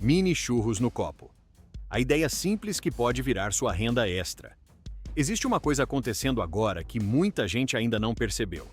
Mini churros no copo. A ideia simples que pode virar sua renda extra. Existe uma coisa acontecendo agora que muita gente ainda não percebeu.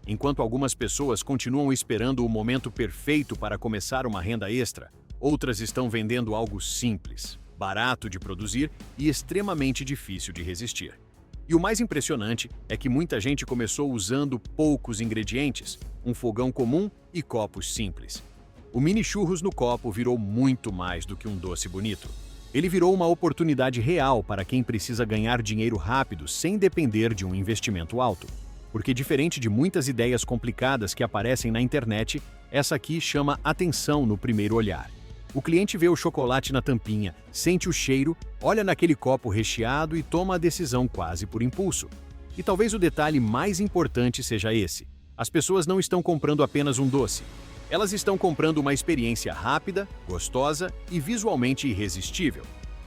Enquanto algumas pessoas continuam esperando o momento perfeito para começar uma renda extra, outras estão vendendo algo simples, barato de produzir e extremamente difícil de resistir. E o mais impressionante é que muita gente começou usando poucos ingredientes, um fogão comum e copos simples. O mini churros no copo virou muito mais do que um doce bonito. Ele virou uma oportunidade real para quem precisa ganhar dinheiro rápido sem depender de um investimento alto. Porque diferente de muitas ideias complicadas que aparecem na internet, essa aqui chama atenção no primeiro olhar. O cliente vê o chocolate na tampinha, sente o cheiro, olha naquele copo recheado e toma a decisão quase por impulso. E talvez o detalhe mais importante seja esse: as pessoas não estão comprando apenas um doce. Elas estão comprando uma experiência rápida, gostosa e visualmente irresistível.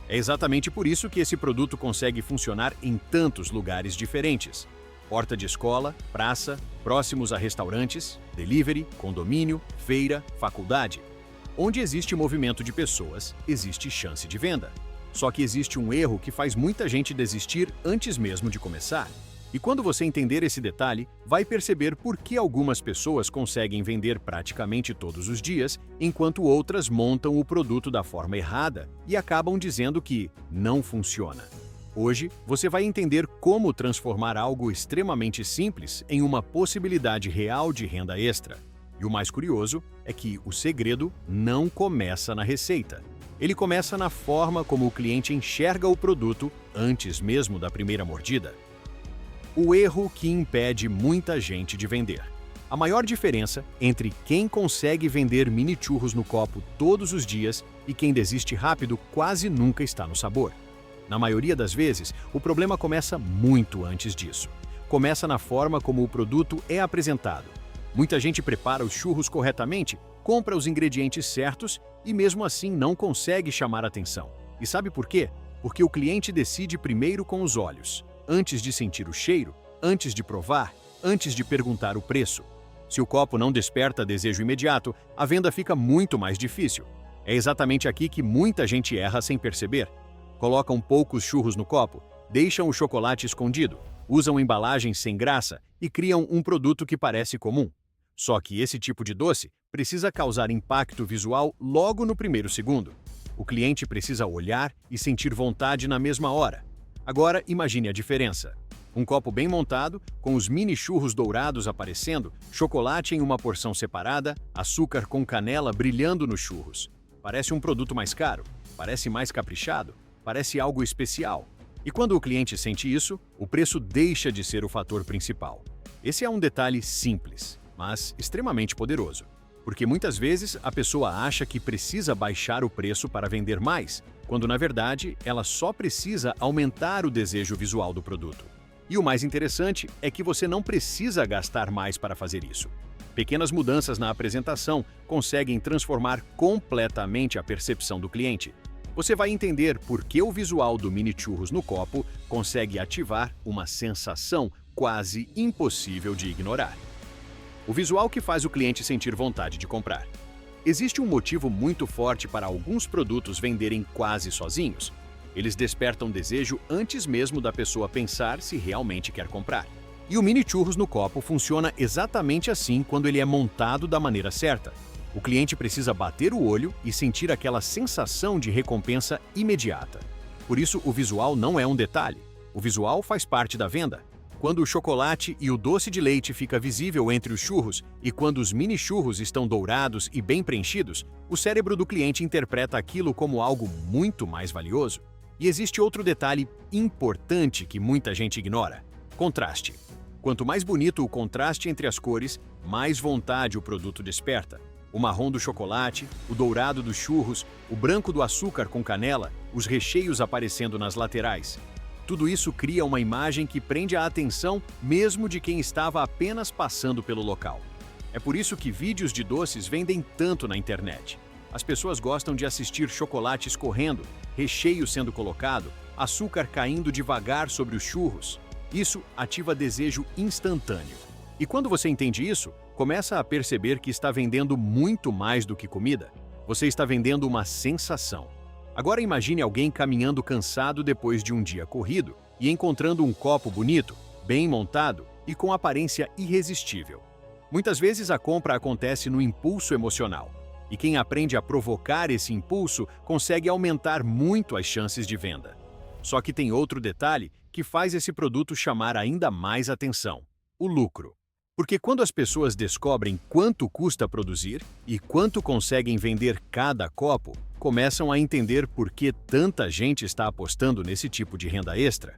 É exatamente por isso que esse produto consegue funcionar em tantos lugares diferentes. Porta de escola, praça, próximos a restaurantes, delivery, condomínio, feira, faculdade. Onde existe movimento de pessoas, existe chance de venda. Só que existe um erro que faz muita gente desistir antes mesmo de começar. E quando você entender esse detalhe, vai perceber por que algumas pessoas conseguem vender praticamente todos os dias, enquanto outras montam o produto da forma errada e acabam dizendo que não funciona. Hoje, você vai entender como transformar algo extremamente simples em uma possibilidade real de renda extra. E o mais curioso é que o segredo não começa na receita. Ele começa na forma como o cliente enxerga o produto antes mesmo da primeira mordida. O erro que impede muita gente de vender. A maior diferença entre quem consegue vender mini churros no copo todos os dias e quem desiste rápido quase nunca está no sabor. Na maioria das vezes, o problema começa muito antes disso. Começa na forma como o produto é apresentado. Muita gente prepara os churros corretamente, compra os ingredientes certos e mesmo assim não consegue chamar atenção. E sabe por quê? Porque o cliente decide primeiro com os olhos, antes de sentir o cheiro, antes de provar, antes de perguntar o preço. Se o copo não desperta desejo imediato, a venda fica muito mais difícil. É exatamente aqui que muita gente erra sem perceber. Colocam poucos churros no copo, deixam o chocolate escondido, usam embalagens sem graça e criam um produto que parece comum. Só que esse tipo de doce precisa causar impacto visual logo no primeiro segundo. O cliente precisa olhar e sentir vontade na mesma hora. Agora imagine a diferença. Um copo bem montado, com os mini churros dourados aparecendo, chocolate em uma porção separada, açúcar com canela brilhando nos churros. Parece um produto mais caro, parece mais caprichado, parece algo especial. E quando o cliente sente isso, o preço deixa de ser o fator principal. Esse é um detalhe simples, mas extremamente poderoso. Porque muitas vezes a pessoa acha que precisa baixar o preço para vender mais, quando na verdade ela só precisa aumentar o desejo visual do produto. E o mais interessante é que você não precisa gastar mais para fazer isso. Pequenas mudanças na apresentação conseguem transformar completamente a percepção do cliente. Você vai entender por que o visual do mini churros no copo consegue ativar uma sensação quase impossível de ignorar. O visual que faz o cliente sentir vontade de comprar. Existe um motivo muito forte para alguns produtos venderem quase sozinhos. Eles despertam desejo antes mesmo da pessoa pensar se realmente quer comprar. E o mini churros no copo funciona exatamente assim quando ele é montado da maneira certa. O cliente precisa bater o olho e sentir aquela sensação de recompensa imediata. Por isso, o visual não é um detalhe. O visual faz parte da venda. Quando o chocolate e o doce de leite fica visível entre os churros e quando os mini churros estão dourados e bem preenchidos, o cérebro do cliente interpreta aquilo como algo muito mais valioso. E existe outro detalhe importante que muita gente ignora: contraste. Quanto mais bonito o contraste entre as cores, mais vontade o produto desperta. O marrom do chocolate, o dourado dos churros, o branco do açúcar com canela, os recheios aparecendo nas laterais. Tudo isso cria uma imagem que prende a atenção mesmo de quem estava apenas passando pelo local. É por isso que vídeos de doces vendem tanto na internet. As pessoas gostam de assistir chocolate escorrendo, recheio sendo colocado, açúcar caindo devagar sobre os churros. Isso ativa desejo instantâneo. E quando você entende isso, começa a perceber que está vendendo muito mais do que comida. Você está vendendo uma sensação. Agora imagine alguém caminhando cansado depois de um dia corrido e encontrando um copo bonito, bem montado e com aparência irresistível. Muitas vezes a compra acontece no impulso emocional, e quem aprende a provocar esse impulso consegue aumentar muito as chances de venda. Só que tem outro detalhe que faz esse produto chamar ainda mais atenção: o lucro. Porque quando as pessoas descobrem quanto custa produzir e quanto conseguem vender cada copo, começam a entender por que tanta gente está apostando nesse tipo de renda extra.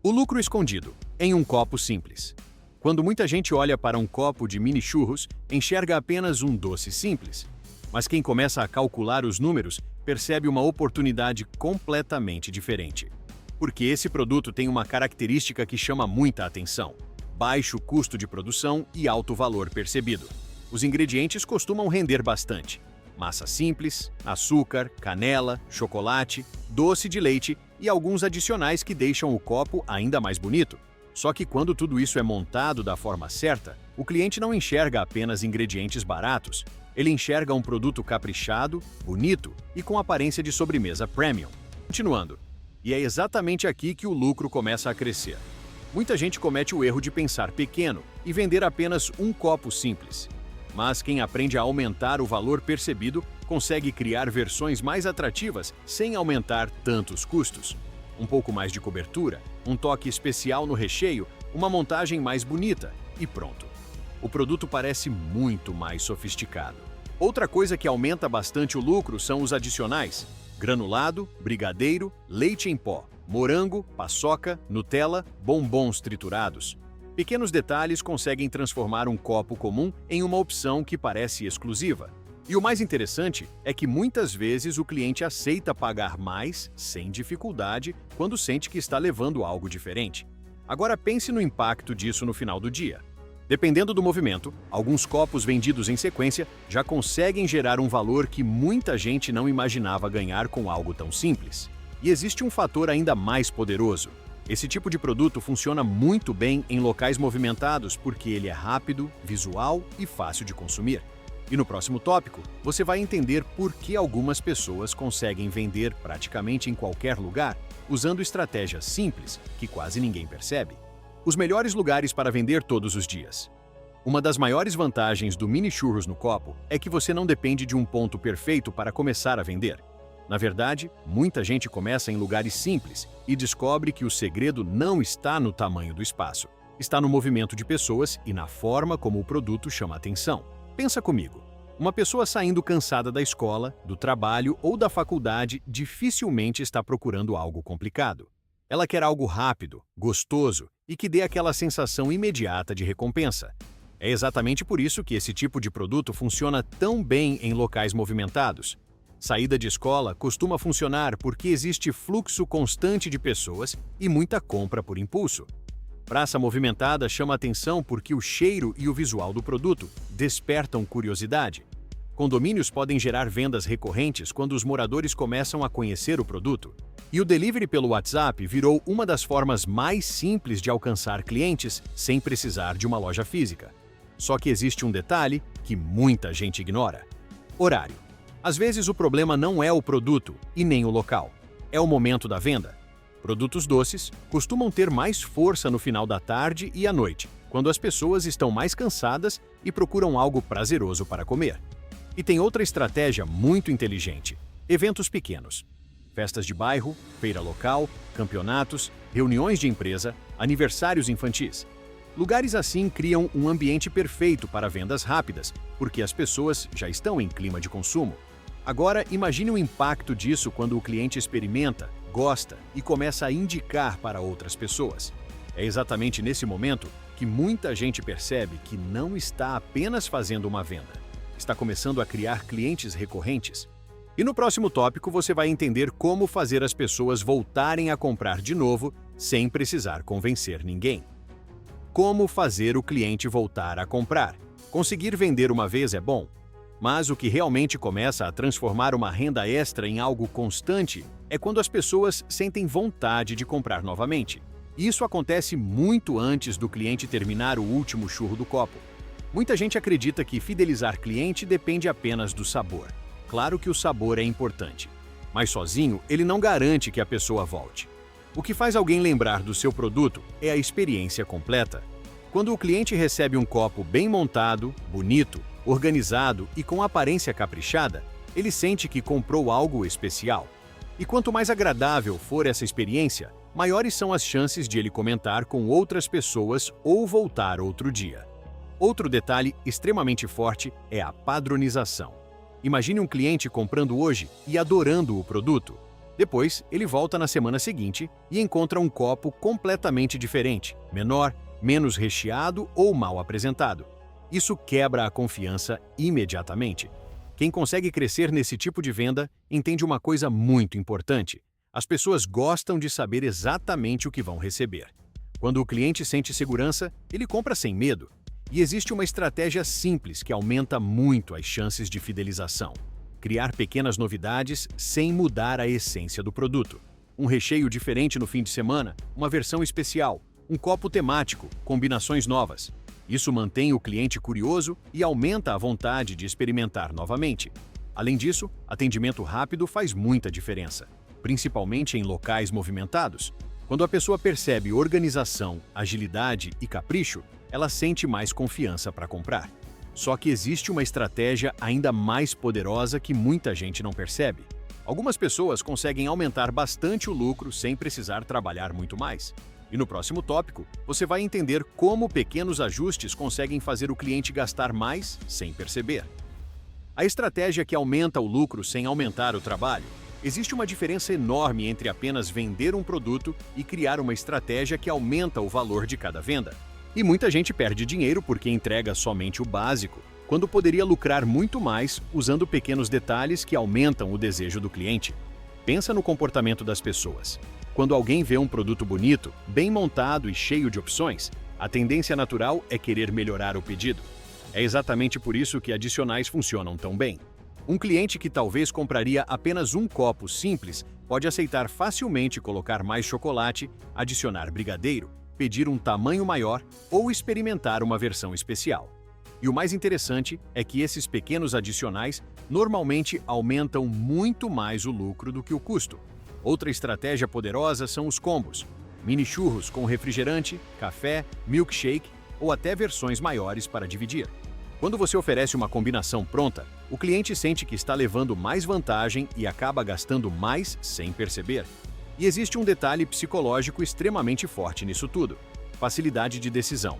O lucro escondido em um copo simples. Quando muita gente olha para um copo de mini churros, enxerga apenas um doce simples. Mas quem começa a calcular os números percebe uma oportunidade completamente diferente. Porque esse produto tem uma característica que chama muita atenção: baixo custo de produção e alto valor percebido. Os ingredientes costumam render bastante: massa simples, açúcar, canela, chocolate, doce de leite e alguns adicionais que deixam o copo ainda mais bonito. Só que quando tudo isso é montado da forma certa, o cliente não enxerga apenas ingredientes baratos, ele enxerga um produto caprichado, bonito e com aparência de sobremesa premium. Continuando, e é exatamente aqui que o lucro começa a crescer. Muita gente comete o erro de pensar pequeno e vender apenas um copo simples. Mas quem aprende a aumentar o valor percebido consegue criar versões mais atrativas sem aumentar tantos custos. Um pouco mais de cobertura, um toque especial no recheio, uma montagem mais bonita e pronto. O produto parece muito mais sofisticado. Outra coisa que aumenta bastante o lucro são os adicionais: granulado, brigadeiro, leite em pó, morango, paçoca, Nutella, bombons triturados. Pequenos detalhes conseguem transformar um copo comum em uma opção que parece exclusiva. E o mais interessante é que muitas vezes o cliente aceita pagar mais, sem dificuldade, quando sente que está levando algo diferente. Agora pense no impacto disso no final do dia. Dependendo do movimento, alguns copos vendidos em sequência já conseguem gerar um valor que muita gente não imaginava ganhar com algo tão simples. E existe um fator ainda mais poderoso. Esse tipo de produto funciona muito bem em locais movimentados porque ele é rápido, visual e fácil de consumir. E no próximo tópico, você vai entender por que algumas pessoas conseguem vender praticamente em qualquer lugar, usando estratégias simples que quase ninguém percebe. Os melhores lugares para vender todos os dias. Uma das maiores vantagens do mini churros no copo é que você não depende de um ponto perfeito para começar a vender. Na verdade, muita gente começa em lugares simples e descobre que o segredo não está no tamanho do espaço. Está no movimento de pessoas e na forma como o produto chama atenção. Pensa comigo. Uma pessoa saindo cansada da escola, do trabalho ou da faculdade dificilmente está procurando algo complicado. Ela quer algo rápido, gostoso e que dê aquela sensação imediata de recompensa. É exatamente por isso que esse tipo de produto funciona tão bem em locais movimentados. Saída de escola costuma funcionar porque existe fluxo constante de pessoas e muita compra por impulso. Praça movimentada chama atenção porque o cheiro e o visual do produto despertam curiosidade. Condomínios podem gerar vendas recorrentes quando os moradores começam a conhecer o produto. E o delivery pelo WhatsApp virou uma das formas mais simples de alcançar clientes sem precisar de uma loja física. Só que existe um detalhe que muita gente ignora: horário. Às vezes o problema não é o produto e nem o local, é o momento da venda. Produtos doces costumam ter mais força no final da tarde e à noite, quando as pessoas estão mais cansadas e procuram algo prazeroso para comer. E tem outra estratégia muito inteligente: eventos pequenos. Festas de bairro, feira local, campeonatos, reuniões de empresa, aniversários infantis. Lugares assim criam um ambiente perfeito para vendas rápidas, porque as pessoas já estão em clima de consumo. Agora, imagine o impacto disso quando o cliente experimenta, gosta e começa a indicar para outras pessoas. É exatamente nesse momento que muita gente percebe que não está apenas fazendo uma venda, está começando a criar clientes recorrentes. E no próximo tópico você vai entender como fazer as pessoas voltarem a comprar de novo sem precisar convencer ninguém. Como fazer o cliente voltar a comprar? Conseguir vender uma vez é bom, mas o que realmente começa a transformar uma renda extra em algo constante é quando as pessoas sentem vontade de comprar novamente. E isso acontece muito antes do cliente terminar o último churro do copo. Muita gente acredita que fidelizar cliente depende apenas do sabor. Claro que o sabor é importante, mas sozinho ele não garante que a pessoa volte. O que faz alguém lembrar do seu produto é a experiência completa. Quando o cliente recebe um copo bem montado, bonito, organizado e com aparência caprichada, ele sente que comprou algo especial. E quanto mais agradável for essa experiência, maiores são as chances de ele comentar com outras pessoas ou voltar outro dia. Outro detalhe extremamente forte é a padronização. Imagine um cliente comprando hoje e adorando o produto. Depois, ele volta na semana seguinte e encontra um copo completamente diferente, menor, menos recheado ou mal apresentado. Isso quebra a confiança imediatamente. Quem consegue crescer nesse tipo de venda entende uma coisa muito importante. As pessoas gostam de saber exatamente o que vão receber. Quando o cliente sente segurança, ele compra sem medo. E existe uma estratégia simples que aumenta muito as chances de fidelização. Criar pequenas novidades sem mudar a essência do produto. Um recheio diferente no fim de semana, uma versão especial, um copo temático, combinações novas. Isso mantém o cliente curioso e aumenta a vontade de experimentar novamente. Além disso, atendimento rápido faz muita diferença, principalmente em locais movimentados. Quando a pessoa percebe organização, agilidade e capricho, ela sente mais confiança para comprar. Só que existe uma estratégia ainda mais poderosa que muita gente não percebe. Algumas pessoas conseguem aumentar bastante o lucro sem precisar trabalhar muito mais. E no próximo tópico, você vai entender como pequenos ajustes conseguem fazer o cliente gastar mais sem perceber. A estratégia que aumenta o lucro sem aumentar o trabalho. Existe uma diferença enorme entre apenas vender um produto e criar uma estratégia que aumenta o valor de cada venda. E muita gente perde dinheiro porque entrega somente o básico, quando poderia lucrar muito mais usando pequenos detalhes que aumentam o desejo do cliente. Pensa no comportamento das pessoas. Quando alguém vê um produto bonito, bem montado e cheio de opções, a tendência natural é querer melhorar o pedido. É exatamente por isso que adicionais funcionam tão bem. Um cliente que talvez compraria apenas um copo simples pode aceitar facilmente colocar mais chocolate, adicionar brigadeiro, pedir um tamanho maior ou experimentar uma versão especial. E o mais interessante é que esses pequenos adicionais normalmente aumentam muito mais o lucro do que o custo. Outra estratégia poderosa são os combos. Mini churros com refrigerante, café, milkshake ou até versões maiores para dividir. Quando você oferece uma combinação pronta, o cliente sente que está levando mais vantagem e acaba gastando mais sem perceber. E existe um detalhe psicológico extremamente forte nisso tudo: facilidade de decisão.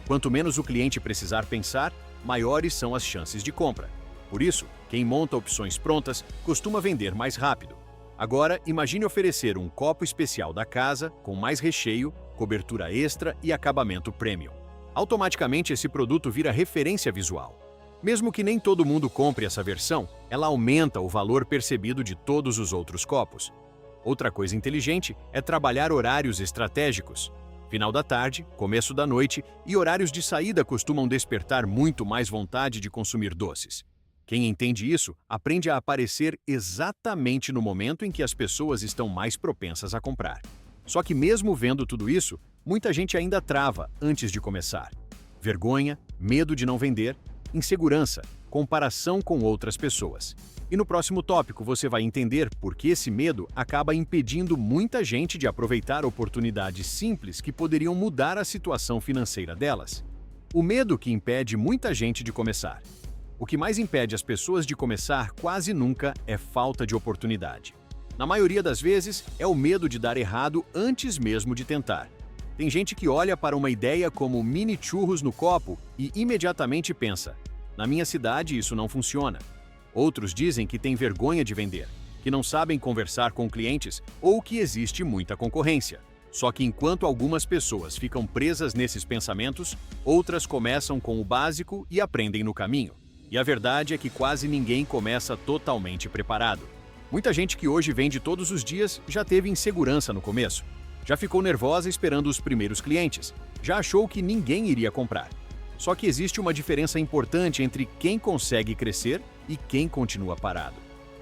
Quanto menos o cliente precisar pensar, maiores são as chances de compra. Por isso, quem monta opções prontas costuma vender mais rápido. Agora, imagine oferecer um copo especial da casa, com mais recheio, cobertura extra e acabamento premium. Automaticamente esse produto vira referência visual. Mesmo que nem todo mundo compre essa versão, ela aumenta o valor percebido de todos os outros copos. Outra coisa inteligente é trabalhar horários estratégicos. Final da tarde, começo da noite e horários de saída costumam despertar muito mais vontade de consumir doces. Quem entende isso aprende a aparecer exatamente no momento em que as pessoas estão mais propensas a comprar. Só que mesmo vendo tudo isso, muita gente ainda trava antes de começar. Vergonha, medo de não vender, insegurança, comparação com outras pessoas. E no próximo tópico você vai entender por que esse medo acaba impedindo muita gente de aproveitar oportunidades simples que poderiam mudar a situação financeira delas. O medo que impede muita gente de começar. O que mais impede as pessoas de começar quase nunca é falta de oportunidade. Na maioria das vezes, é o medo de dar errado antes mesmo de tentar. Tem gente que olha para uma ideia como mini churros no copo e imediatamente pensa: na minha cidade isso não funciona. Outros dizem que têm vergonha de vender, que não sabem conversar com clientes ou que existe muita concorrência. Só que enquanto algumas pessoas ficam presas nesses pensamentos, outras começam com o básico e aprendem no caminho. E a verdade é que quase ninguém começa totalmente preparado. Muita gente que hoje vende todos os dias já teve insegurança no começo. Já ficou nervosa esperando os primeiros clientes. Já achou que ninguém iria comprar. Só que existe uma diferença importante entre quem consegue crescer e quem continua parado.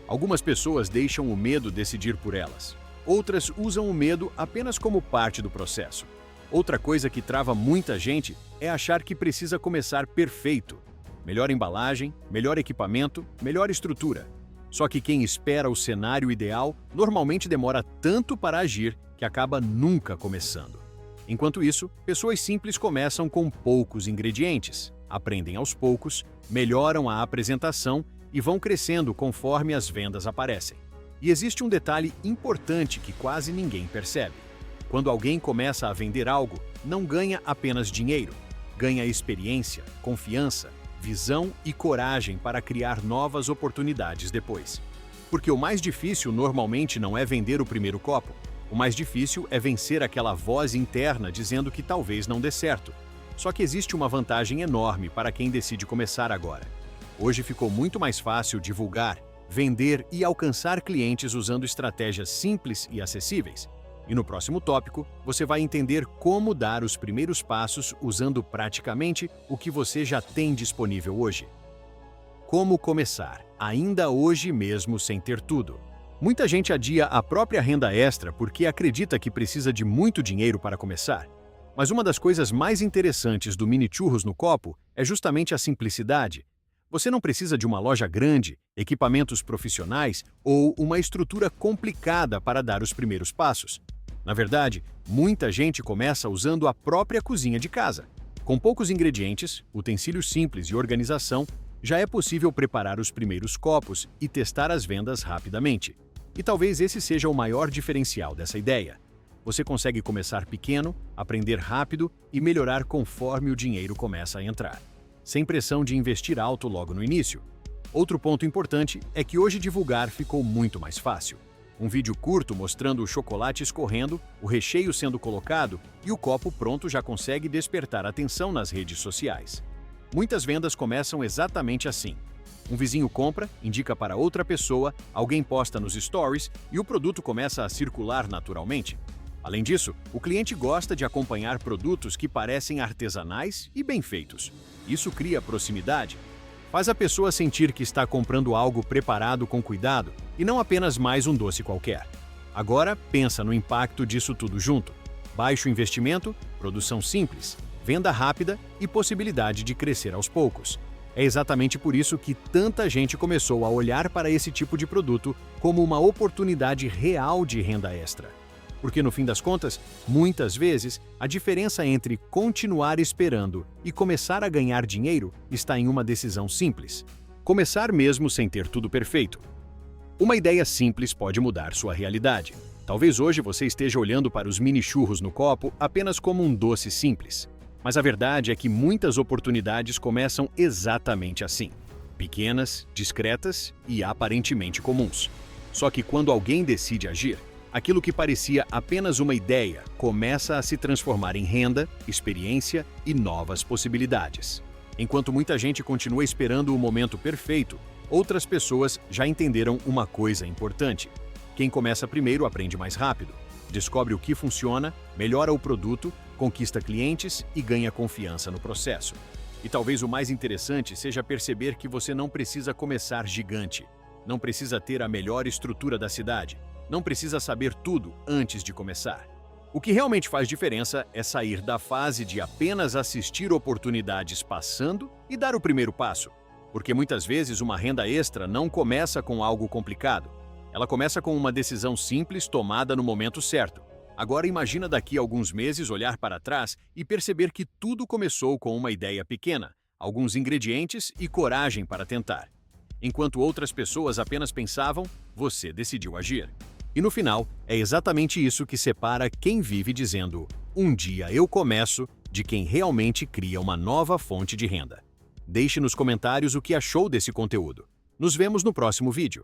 Algumas pessoas deixam o medo decidir por elas. Outras usam o medo apenas como parte do processo. Outra coisa que trava muita gente é achar que precisa começar perfeito. Melhor embalagem, melhor equipamento, melhor estrutura. Só que quem espera o cenário ideal normalmente demora tanto para agir que acaba nunca começando. Enquanto isso, pessoas simples começam com poucos ingredientes, aprendem aos poucos, melhoram a apresentação e vão crescendo conforme as vendas aparecem. E existe um detalhe importante que quase ninguém percebe. Quando alguém começa a vender algo, não ganha apenas dinheiro, ganha experiência, confiança, visão e coragem para criar novas oportunidades depois. Porque o mais difícil normalmente não é vender o primeiro copo. O mais difícil é vencer aquela voz interna dizendo que talvez não dê certo. Só que existe uma vantagem enorme para quem decide começar agora. Hoje ficou muito mais fácil divulgar, vender e alcançar clientes usando estratégias simples e acessíveis. E no próximo tópico, você vai entender como dar os primeiros passos usando praticamente o que você já tem disponível hoje. Como começar, ainda hoje mesmo sem ter tudo. Muita gente adia a própria renda extra porque acredita que precisa de muito dinheiro para começar. Mas uma das coisas mais interessantes do mini churros no copo é justamente a simplicidade. Você não precisa de uma loja grande, equipamentos profissionais ou uma estrutura complicada para dar os primeiros passos. Na verdade, muita gente começa usando a própria cozinha de casa. Com poucos ingredientes, utensílios simples e organização, já é possível preparar os primeiros copos e testar as vendas rapidamente. E talvez esse seja o maior diferencial dessa ideia. Você consegue começar pequeno, aprender rápido e melhorar conforme o dinheiro começa a entrar, sem pressão de investir alto logo no início. Outro ponto importante é que hoje divulgar ficou muito mais fácil. Um vídeo curto mostrando o chocolate escorrendo, o recheio sendo colocado e o copo pronto já consegue despertar atenção nas redes sociais. Muitas vendas começam exatamente assim. Um vizinho compra, indica para outra pessoa, alguém posta nos stories e o produto começa a circular naturalmente. Além disso, o cliente gosta de acompanhar produtos que parecem artesanais e bem feitos. Isso cria proximidade. Faz a pessoa sentir que está comprando algo preparado com cuidado e não apenas mais um doce qualquer. Agora, pensa no impacto disso tudo junto. Baixo investimento, produção simples, venda rápida e possibilidade de crescer aos poucos. É exatamente por isso que tanta gente começou a olhar para esse tipo de produto como uma oportunidade real de renda extra. Porque, no fim das contas, muitas vezes, a diferença entre continuar esperando e começar a ganhar dinheiro está em uma decisão simples. Começar mesmo sem ter tudo perfeito. Uma ideia simples pode mudar sua realidade. Talvez hoje você esteja olhando para os mini churros no copo apenas como um doce simples. Mas a verdade é que muitas oportunidades começam exatamente assim. Pequenas, discretas e aparentemente comuns. Só que quando alguém decide agir, aquilo que parecia apenas uma ideia começa a se transformar em renda, experiência e novas possibilidades. Enquanto muita gente continua esperando o momento perfeito, outras pessoas já entenderam uma coisa importante. Quem começa primeiro aprende mais rápido, descobre o que funciona, melhora o produto, conquista clientes e ganha confiança no processo. E talvez o mais interessante seja perceber que você não precisa começar gigante, não precisa ter a melhor estrutura da cidade, não precisa saber tudo antes de começar. O que realmente faz diferença é sair da fase de apenas assistir oportunidades passando e dar o primeiro passo. Porque muitas vezes uma renda extra não começa com algo complicado. Ela começa com uma decisão simples tomada no momento certo. Agora imagina daqui a alguns meses olhar para trás e perceber que tudo começou com uma ideia pequena, alguns ingredientes e coragem para tentar. Enquanto outras pessoas apenas pensavam, você decidiu agir. E no final, é exatamente isso que separa quem vive dizendo "um dia eu começo" de quem realmente cria uma nova fonte de renda. Deixe nos comentários o que achou desse conteúdo. Nos vemos no próximo vídeo.